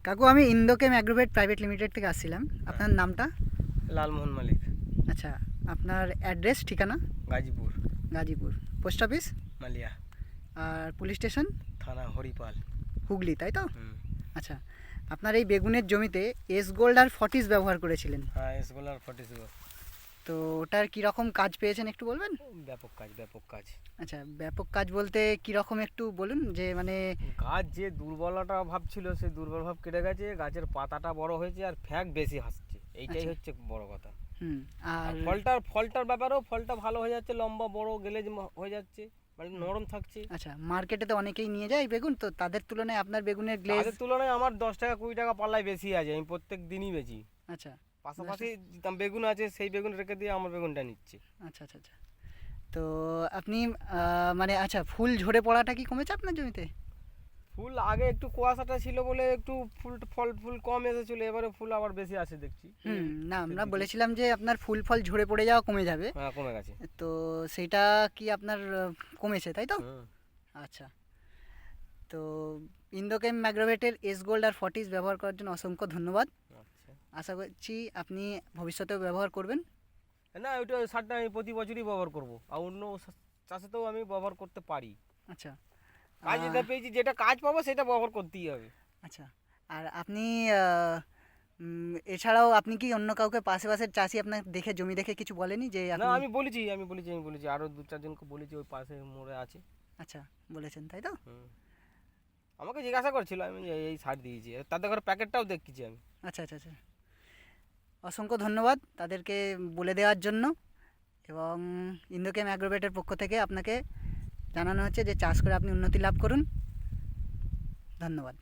কাকু আমি ইন্দোকেম Agrovet private limited থেকে আসছিলাম। আপনার নামটা? লালমোহন মালিক। আচ্ছা, আপনার অ্যাড্রেস ঠিকানা? গাজীপুর। গাজীপুর। Post office? মালিয়া। আর পুলিশ স্টেশন? থানা হরিপাল। হুগলি, তাই তো? হুম। আচ্ছা, আপনার এই বেগুনের জমিতে এস গোল্ড আর ফর্টিস ব্যবহার করেছিলেন, হ্যাঁ, এসগোলার 47। তো ওটার কীরকম কাজ পেয়েছেন একটু বলবেন? ব্যাপক কাজ, ব্যাপক কাজ। আচ্ছা, ব্যাপক কাজ বলতে কীরকম একটু বলুন, যে মানে গাছ যে দুর্বলতা ভাব ছিল সেই দুর্বল ভাব কেটে গেছে, গাছের পাতাটা বড় হয়েছে আর ফ্যাক বেশি আসছে, এইটাই আচ্ছা। হচ্ছে বড় কথা। হুম। আর আর ফলটার ব্যাপারেও ফলটা ভালো হয়ে যাচ্ছে, লম্বা বড় গেলেজ হয়ে যাচ্ছে, মানে নরম থাকছে। আচ্ছা, মার্কেটে তো অনেকেই নিয়ে যায় বেগুন, তো তাদের তুলনায় আপনার বেগুনের গ্লেজ? তাদের তুলনায় আমার 10 টাকা 20 টাকা পাল্লায় বেশি আছে, আমি প্রত্যেক দিনই বেচি। আচ্ছা। পাশাপাশি বেগুন আছে, সেই বেগুন রেখে দিয়ে আমার বেগুনটা নিচ্ছে। আচ্ছা আচ্ছা আচ্ছা। তো আপনি মানে আচ্ছা, ফুল ঝরে পড়াটা কি কমেছে আপনার জমিতে? ফুল আগে একটু কুয়াশাটা ছিল বলে একটু ফুল কম এসেছিল, এবারে ফুল আবার বেশি আসে দেখছি। হুম। না, আমরা সেদিকে বলেছিলাম যে আপনার ফুল ফল ঝরে পড়ে যাওয়া কমে যাবে, হ্যাঁ, কমে গেছে। তো সেইটা কি আপনার কমেছে, তাই তো? হুম। আচ্ছা। তো ইন্দোকেম ম্যাগ্রোভেটের এস গোল্ড আর ফর্টিস ব্যবহার করার জন্য অসংখ্য ধন্যবাদ। আচ্ছা। আশা করছি আপনি ভবিষ্যতেও ব্যবহার করবেন। না, ওইটা সারটা আমি প্রতি বছরই ব্যবহার করব, আর অন্য চাষেতেও আমি ব্যবহার করতে পারি। আচ্ছা। কাজ যেটা পেয়েছি, যেটা কাজ পাবো সেটা ব্যবহার করতেই হবে। আচ্ছা, আর আপনি এছাড়াও আপনি কি অন্য কাউকে পাশের চাষি আপনার দেখে, জমি দেখে কিছু বলেনি যে না, আপনি? আমি বলেছি আরো 2-4 জনকে বলেছি, ওই পাশে মোড়ে আছে। আচ্ছা, বলেছেন তাই তো? হুম। আমাকে জিজ্ঞাসা করছিল, আমি এই সার দিয়েছি, তাদের ঘরে প্যাকেটটাও দেখছি আমি। আচ্ছা আচ্ছা আচ্ছা। অসংখ্য ধন্যবাদ তাদেরকে বলে দেওয়ার জন্য। এবং ইন্দোকেম অ্যাগ্রোভেটের পক্ষ থেকে আপনাকে জানানো হচ্ছে যে চাষ করে আপনি উন্নতি লাভ করুন। ধন্যবাদ।